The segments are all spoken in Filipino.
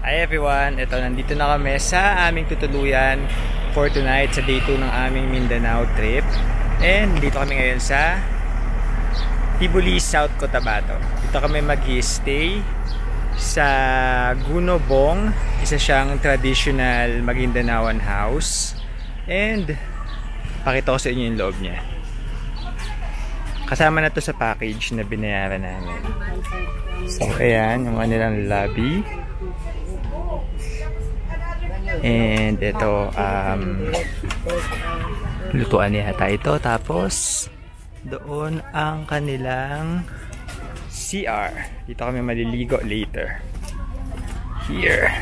Hi everyone! Ito, nandito na kami sa aming tutuluyan for tonight sa day 2 ng aming Mindanao trip. And dito kami ngayon sa Tibuli, South Cotabato. Dito kami mag-stay sa Gunobong. Isa siyang traditional Magindanaoan house. And pakita ko sa inyo yung loob niya. Kasama na to sa package na binayaran namin. So ayan, yung kanilang lobby. And ito, lutuan yata ito. Tapos, doon ang kanilang CR. Dito kami maliligo later. Here.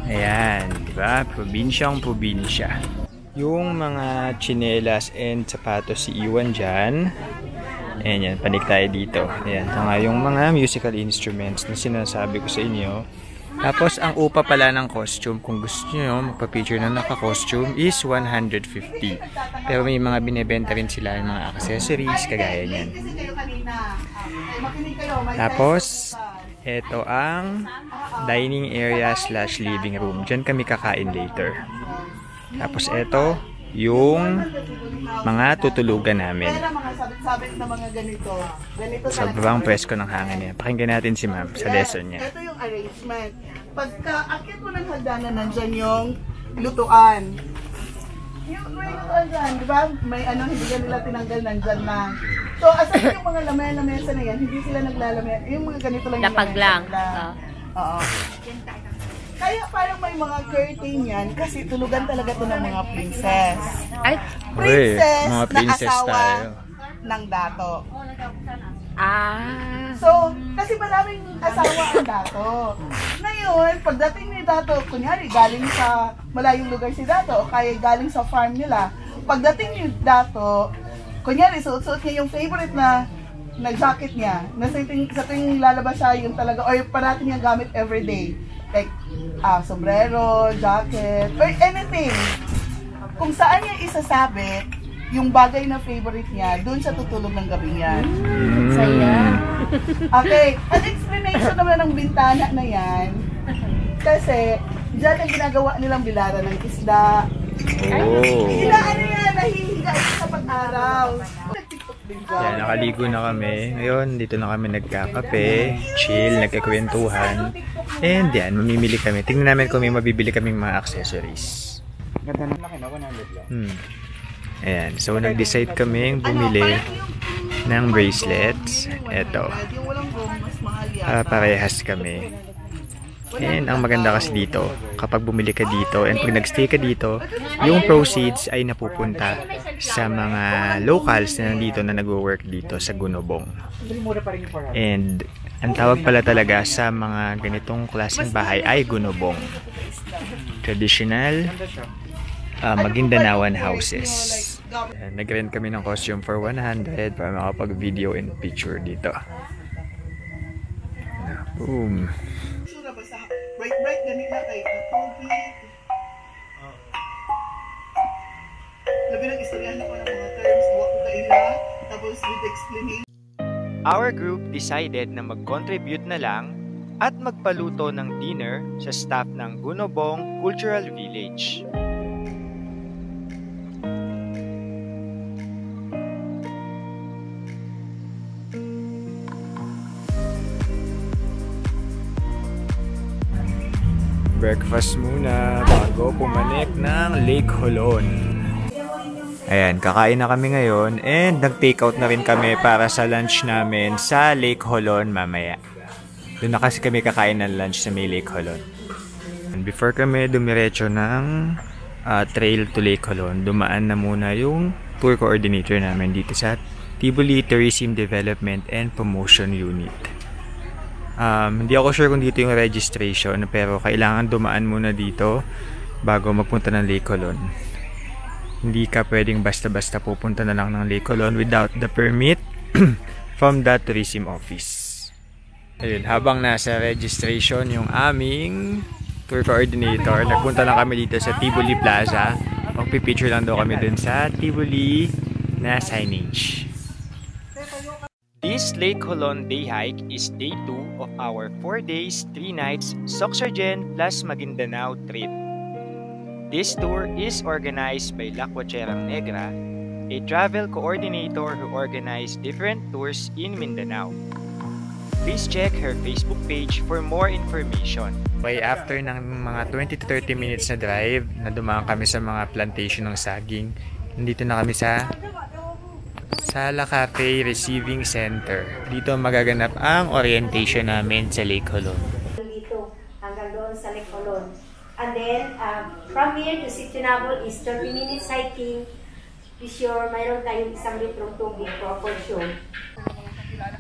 Ayan, diba? Probinsyang probinsya. Yung mga tsinelas and sapatos si iwan dyan. Ayan yan, panik tayo dito. Ayan, ito nga yung mga musical instruments na sinasabi ko sa inyo. Tapos, ang upa pala ng costume, kung gusto nyo magpa-picture na naka-costume, is 150. Pero may mga binibenta rin sila ng mga accessories, kagaya nyan. Tapos, ito ang dining area / living room. Diyan kami kakain later. Tapos, ito yung mga tutulugan namin. Sobrang presko ng hangin niya. Pakinggan natin si ma'am sa lesson niya. Ito yung arrangement. Pagka akit mo ng hagdanan, nandyan yung lutuan. Yung may lutuan dyan, di ba? May ano, hindi nila tinanggal, nandyan lang. So, asan yung mga lamesa na yan, hindi sila naglalamesa. Yung mga ganito lang yung lapag lang. Oo. Kaya parang may mga curtain yan kasi tulugan talaga to ng mga princess. Ay, princess, mga princess na asawa tayo ng dato. So, kasi maraming asawa ang dato. Ngayon, pagdating ni dato, kunyari galing sa malayong lugar si dato o kaya galing sa farm nila, pagdating ni dato, kunyari suot-suot niya yung favorite na jacket niya, na sa tuwing lalabas siya yung talaga, or parati niya gamit everyday. Like, sombrero, jacket, or anything. Kung saan niya isasabit yung bagay na favorite niya, doon siya tutulog ng gabi yan. saya. Okay, an explanation naman ng bintana na yan, kasi dyan ang ginagawa nilang bilaran ng isda. Sila ano yan, nahihiga ito sa pag-araw. Yan, nakaligo na kami. Ngayon, dito na kami nagkakape, chill, nagkakwentuhan. And yan, mamimili kami. Tingnan namin kung may mabibili kaming mga accessories. Ganda na laki na, 100 lang. Ayan, so nag-decide kami bumili ng bracelets. Ito. Parehas kami. And ang maganda kasi dito, kapag bumili ka dito and pag nag-stay ka dito, yung proceeds ay napupunta sa mga locals na nandito na nag-work dito sa Gunobong. And ang tawag pala talaga sa mga ganitong klaseng bahay ay Gunobong. Traditional Magindanaoan houses. Nag-rent kami ng costume for 100 para makapag-video and picture dito. Boom! Bright ganit na kay Toby. Labi ng istoryahan ko ng mga terms, huwag ko kaila, tapos with explanation. Our group decided na mag-contribute na lang at magpaluto ng dinner sa staff ng Gunobong Cultural Village. Breakfast muna bago pumanik ng Lake Holon. Ayan, kakain na kami ngayon and nag-takeout na rin kami para sa lunch namin sa Lake Holon mamaya. Doon na kasi kami kakain ng lunch sa may Lake Holon. And before kami dumiretso ng trail to Lake Holon, dumaan na muna yung tour coordinator namin dito sa Tibuli Tourism Development and Promotion Unit. Hindi ako sure kung dito yung registration, pero kailangan dumaan muna dito bago magpunta ng Lake Holon. Hindi ka pwedeng basta-basta pupunta na lang ng Lake Holon without the permit from the tourism office. Ayun, habang nasa registration yung aming tour coordinator, nagpunta lang kami dito sa Tibuli Plaza. Magpipicture lang daw kami dun sa Tibuli na signage. This Lake Holon day hike is day 2 of our 4 days, 3 nights Soxargen plus Maguindanao trip. This tour is organized by La Cuacherang Negra, a travel coordinator who organizes different tours in Mindanao. Please check her Facebook page for more information. Okay, after ng mga 20 to 30 minutes na drive, na dumaan kami sa mga plantation ng saging, nandito na kami sa Sala Cafe Receiving Center. Dito magaganap ang orientation namin sa Lake Holon. Dito, hanggang doon sa Lake Holon. And then, from here to Situnabol is 30 minutes hiking. Be sure, mayroon tayong 1 litrong tubig proportion.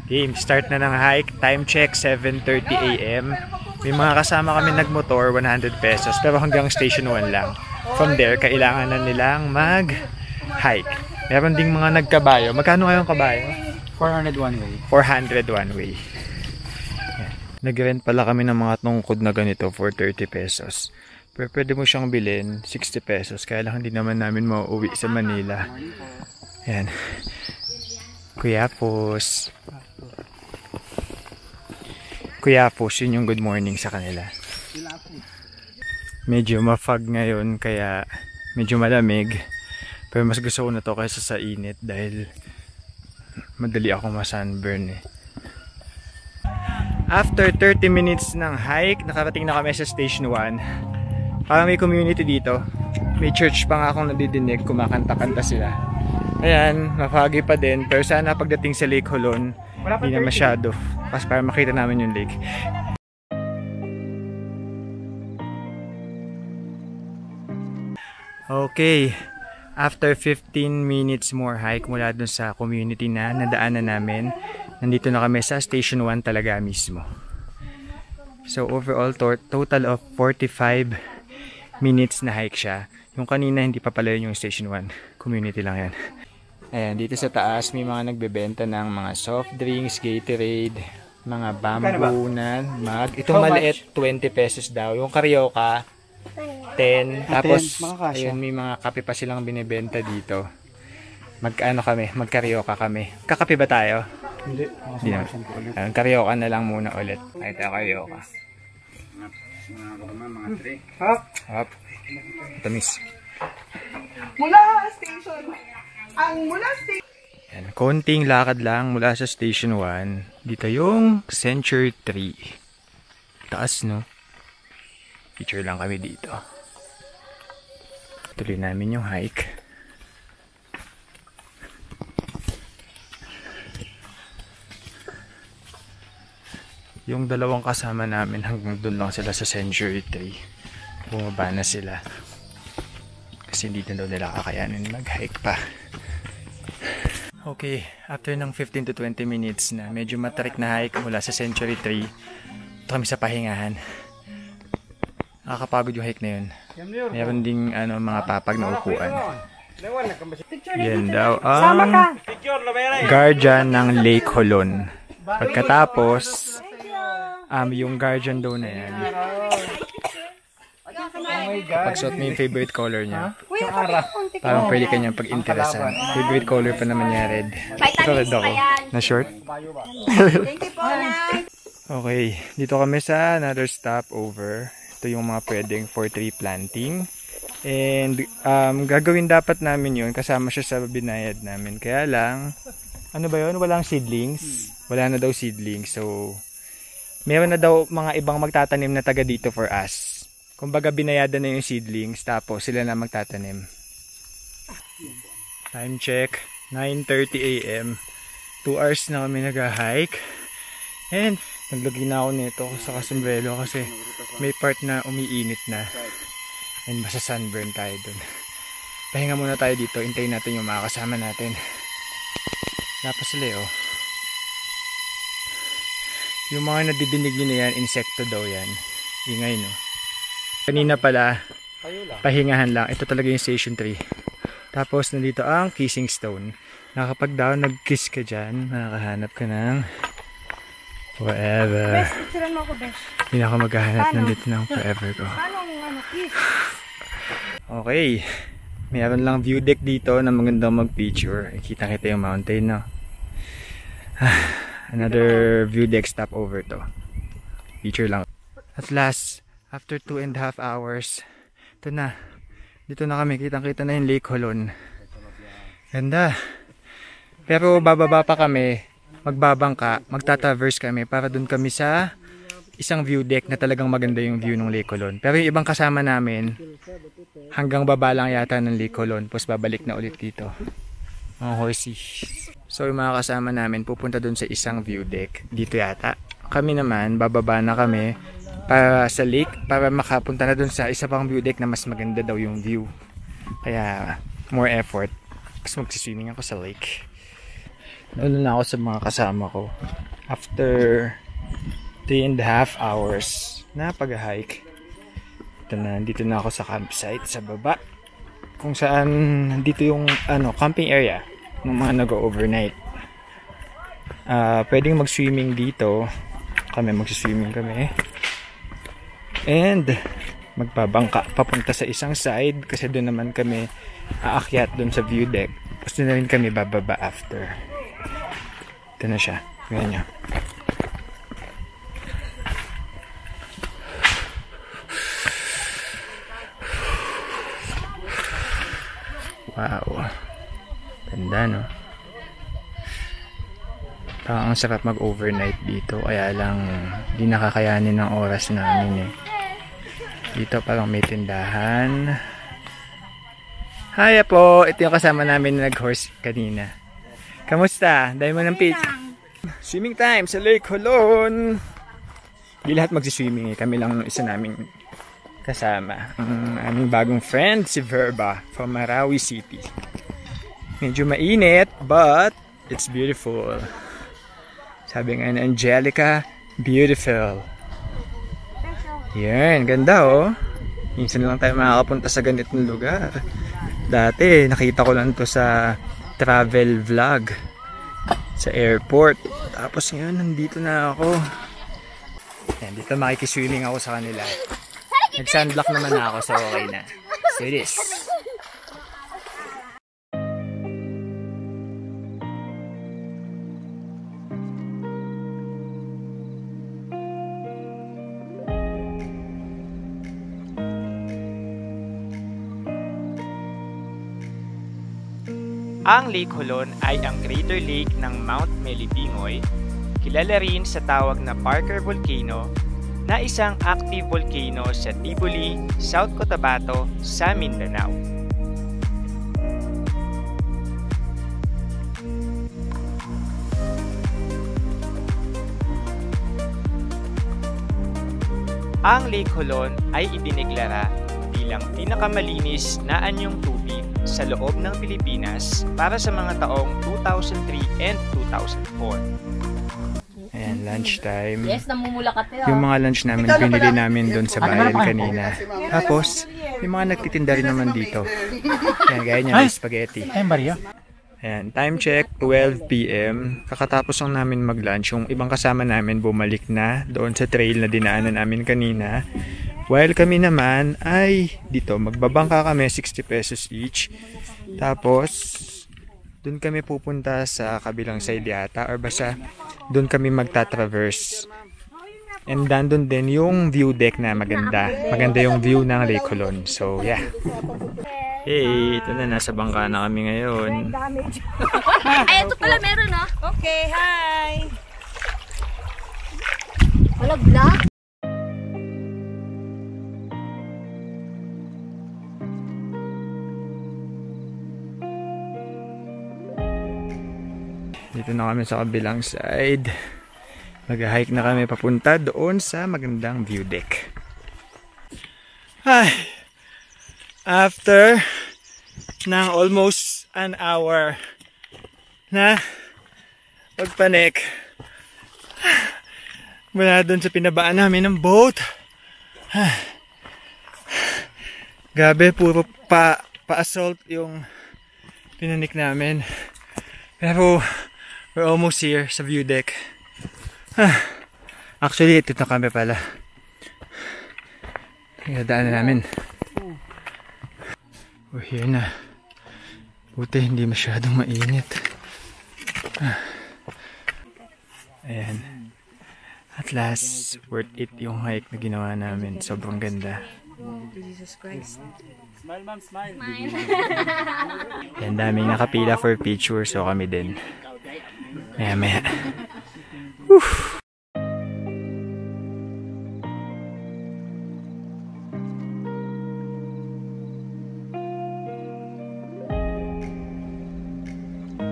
Game, start na ng hike. Time check, 7:30 AM. May mga kasama kami nagmotor, 100 pesos. Pero hanggang station 1 lang. From there, kailangan na nilang mag-hike. Meron ding mga nagkabayo. Magkano kayong kabayo? 400 one way. 400 one way. Nag-rent pala kami ng mga tungkod na ganito for 30 pesos. Pero pwede mo siyang bilhin 60 pesos. Kaya lang hindi naman namin mauuwi sa Manila. Ayan. Kuya Pus. Kuya Pus, yun yung good morning sa kanila. Medyo ma-fog ngayon kaya medyo malamig. Pero mas gusto ko na to kaysa sa init dahil madali ako ma-sunburn eh. After 30 minutes ng hike, nakarating na kami sa station 1. Parang may community dito. May church pa nga akong nadidinig, kumakanta-kanta sila. Ayan, mafoggy pa din. Pero sana pagdating sa Lake Holon, hindi na masyado. Kasi para makita namin yung lake. Okay. After 15 minutes more hike mula dun sa community na nadaanan namin, nandito na kami sa Station 1 talaga mismo. So overall, total of 45 minutes na hike siya. Yung kanina hindi pa pala yung Station 1. Community lang yan. Ayan, dito sa taas may mga nagbebenta ng mga soft drinks, Gatorade, mga bamboo na mag. Itong maliit, 20 pesos daw. Yung Carioca, 10. Tapos, ayun, may mga kape pa silang binibenta dito. Mag-ano kami, mag-Carioca kami. Kakape ba tayo? Hindi. Hindi naman. Ayun, Carioca na lang muna ulit. Ay, tayo Carioca. Hop. Hop. Tamis. Mula station. Mula station. Yan, konting lakad lang mula sa Station 1. Dito yung Century Tree. Taas, no? Picture lang kami dito. Tuloy namin yung hike. Yung dalawang kasama namin hanggang doon lang sila sa Century Tree. Bumaba na sila. Kasi hindi na daw nila kakayanin mag-hike pa. Okay, after ng 15 to 20 minutes na medyo matarik na hike mula sa Century Tree, ito kami sa pahingahan. Nakakapagod yung hike na yun. Meron ding mga papag na upuan. Yan daw ang guardian ng Lake Holon. Pagkatapos, yung guardian daw na yan, pagsuot mo yung favorite color niya, parang pwede kanyang pag-interesan. Favorite color pa naman niya, red. Ito red ako. Na short? Okay, dito kami sa another stopover. Ito yung mga pwedeng for tree planting. And gagawin dapat namin yun. Kasama siya sa binayad namin. Kaya lang, ano ba yun? Walang seedlings. Wala na daw seedlings. So, meron na daw mga ibang magtatanim na taga dito for us. Kumbaga binayadan na yung seedlings. Tapos sila na magtatanim. Time check. 9:30 AM. 2 hours na kami nag-hike. And naglagay na ako nito sa kasombrero kasi may part na umiinit na. And masa-sunburn tayo dun. Pahinga muna tayo dito. Hintayin natin yung mga kasama natin. Tapos sila oh. Yung mga nadidinig nyo na yan, insekto daw yan. Ingay no. Kanina pala, pahingahan lang. Ito talaga yung Station 3. Tapos nandito ang kissing stone. Nakapag daw nag-kiss ka dyan, nakakahanap ka ng forever. Best, picturean mo ako, best. Hindi na ako maghahanap nandito ng forever ko. Okay. Meron lang view deck dito na magandang mag-picture. Kita-kita yung mountain, no? Another view deck stopover to. Feature lang. At last, after 2.5 hours, ito na. Dito na kami. Kitang-kita na yung Lake Holon. Ganda. Pero bababa pa kami. Magbabangka. Magta-traverse kami para dun kami sa isang view deck na talagang maganda yung view ng Lake Holon. Pero yung ibang kasama namin, hanggang baba lang yata ng Lake Holon. Tapos babalik na ulit dito. Mga horses. So yung mga kasama namin pupunta dun sa isang view deck. Dito yata. Kami naman, bababa na kami para sa lake. Para makapunta na dun sa isa pang view deck na mas maganda daw yung view. Kaya more effort. Tapos magsiswimming ako sa lake. Nauna na ako sa mga kasama ko. After 3.5 hours na pag-hike. Dito na ako sa campsite sa baba. Kung saan dito yung camping area ng mga nag-overnight. Pwedeng mag-swimming dito. Magsiswimming kami. And magbabangka papunta sa isang side kasi doon naman kami aakyat doon sa view deck. Tapos doon na rin kami bababa after. Ito na siya. Ganyan. Wow. Ganda, no? Parang ang sarap mag-overnight dito. Kaya lang, di nakakayanin ng oras namin eh. Dito parang may tindahan. Hiya po! Ito yung kasama namin na nag-horse kanina. Kamusta? Dahil mo ng pitch. Swimming time sa Lake Holon! Di lahat magsiswimming eh. Kami lang isa naming kasama. Ang aming bagong friend, si Verba from Marawi City. Medyo mainit, but it's beautiful. Sabi nga ni Angelica, beautiful. Yan, ganda oh. Minsan lang tayo makakapunta sa ganitong lugar. Dati, nakita ko lang to sa travel vlog sa airport. Tapos ngayon, nandito na ako. Yan, dito makikiswimming ako sa kanila. Nag-sunblock naman na ako, so okay na. So it is. Ang Lake Holon ay ang crater lake ng Mount Melipingoy, kilala rin sa tawag na Parker Volcano, na isang active volcano sa Tibuli, South Cotabato, sa Mindanao. Ang Lake Holon ay idineklara bilang pinakamalinis na anyong tubig sa loob ng Pilipinas para sa mga taong 2003 and 2004. Ayan, lunch time. Yes, namumula ka tayo. Yung mga lunch namin, binili namin doon sa bayan kanina. Tapos, yung mga nagtitinda rin naman dito. Ayan, gaya niya, may spaghetti. Ay, Maria. Ayan, time check, 12 PM. Kakatapos lang namin mag-lunch. Yung ibang kasama namin bumalik na doon sa trail na dinaanan namin kanina. While kami naman ay dito, magbabangka kami, 60 pesos each. Tapos, doon kami pupunta sa kabilang side yata or basta doon kami magta-traverse. And nandun din yung view deck na maganda. Maganda yung view ng Lake Holon. So, yeah. Hey, ito na, nasa bangka na kami ngayon. Ay, ito pala meron, no? Okay, hi! Wala black. Dito na kami sa kabilang side. Mag-hike na kami papunta doon sa magandang view deck. Ay, after ng almost an hour na pagpanik mula doon sa pinabaan namin ng boat. Grabe, puro pa-assault yung pinanik namin. Pero we're almost here sa view deck. Actually, ito na kami pala. Daan na namin. We're here na. Buti hindi masyadong mainit. Ayan. At last, worth it yung hike na ginawa namin. Sobrang ganda. Jesus Christ. Smile, ma'am, smile. Ayan, daming nakapila for picture. So kami din. Maya.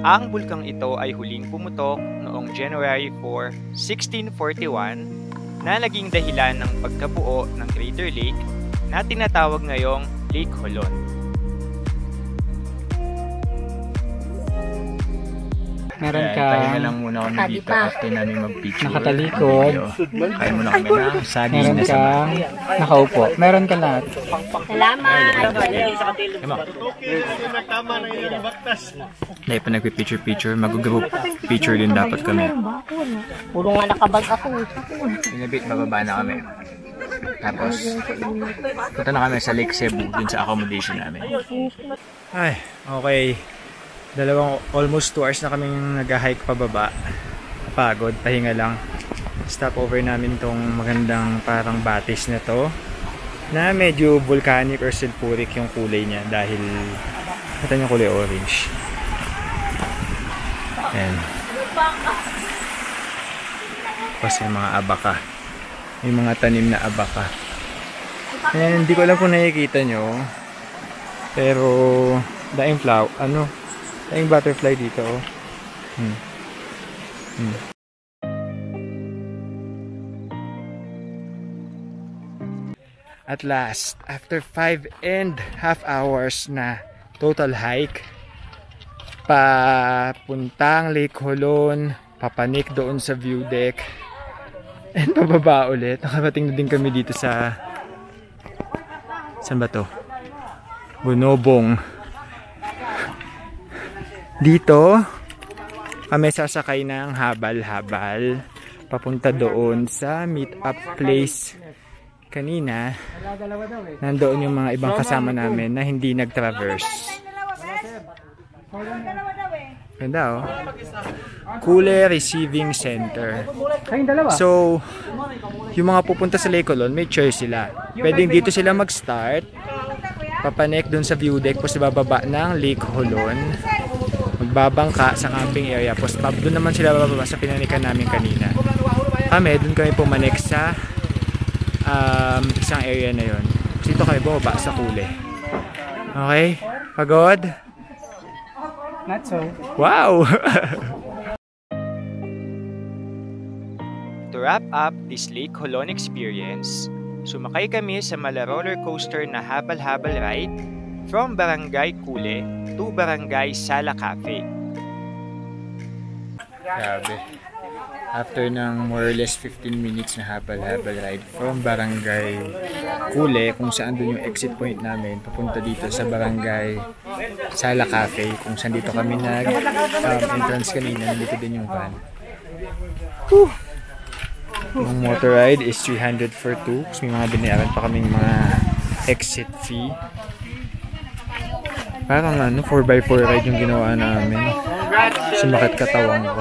Ang bulkang ito ay huling pumutok noong January 4, 1641 na naging dahilan ng pagkabuo ng Crater Lake na tinatawag ngayong Lake Holon. Meron ka Pahinga lang muna kami dito after namin mag-picture. nakatalikod. Kaya muna kami ng saging Meron na ka sama. nakaupo. Meron ka lahat. Salamat. Dahil pa nagpipicture-picture, mag-group picture din dapat kami. Puro nga nakabag ako. Inabit, bababa na kami. Tapos, punta na kami sa Lake Cebu, dun sa accommodation namin. Ay, okay. Almost 2 hours na kaming nag-hike pababa. Pagod, pahinga lang. Stopover namin tong magandang parang batis na to. Na medyo volcanic or sulfuric yung kulay niya dahil ito yung kulay orange. Ayan. Tapos yung mga abaka. Yung mga tanim na abaka. And hindi ko alam kung nakikita nyo. Pero daing flower, daing butterfly dito. At last, after 5.5 hours na total hike, papuntang Lake Holon, papanik doon sa view deck, and pababa ulit. Nakarating na din kami dito sa... Saan ba to? Bunobong. Dito, kami sasakay ng habal-habal papunta doon sa meet-up place. Kanina, nandoon yung mga ibang kasama namin na hindi nag-traverse. Ganda oh. Kule Receiving Center. So, yung mga pupunta sa Lake Holon, may choice sila. Pwedeng dito sila mag-start, papanek doon sa view deck, tapos bababa ng Lake Holon, magbabangka sa camping area, tapos doon naman sila bababa sa pinanikan namin kanina. Kami, doon kami pumanek sa isang area na yon. Dito kami bumaba sa Kule. Okay? Pagod? Not so. Wow! To wrap up this Lake Holon experience, sumakay kami sa mala roller coaster na habal-habal ride from Barangay Kule to Barangay Sala Cafe. Grabe. After ng more or less 15 minutes na habal-habal ride from Barangay Kule, kung saan doon yung exit point namin, papunta dito sa Barangay Sala Cafe, kung saan dito kami nag-entrance kanina, nandito din yung van. Whew! Yung motor ride is 300 for 2, kasi may mga binayaran pa kaming mga exit fee. Parang 4x4 ride yung ginawa namin. Sumakit katawang ko.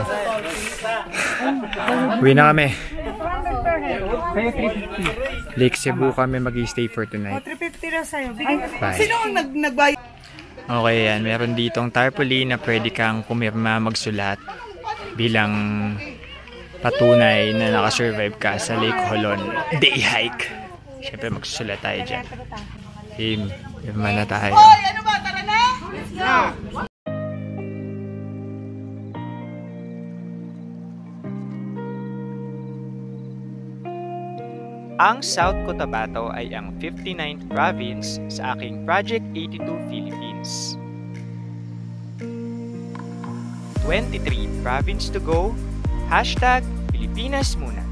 Uwi na kami. Lake Cebu kami mag-stay for tonight. 350 na sa'yo. Bye. Sino ang nagbayad? Okay yan, meron ditong tarpaulin na pwede kang pumirma magsulat bilang patunay na nakasurvive ka sa Lake Holon day hike. Siyempre magsusulat tayo dyan. Pirma na tayo. Hoy, ano ba? Tara na? Ang South Cotabato ay ang 59th province sa aking Project 82 Philippines. 23 province to go. #Pilipinas muna.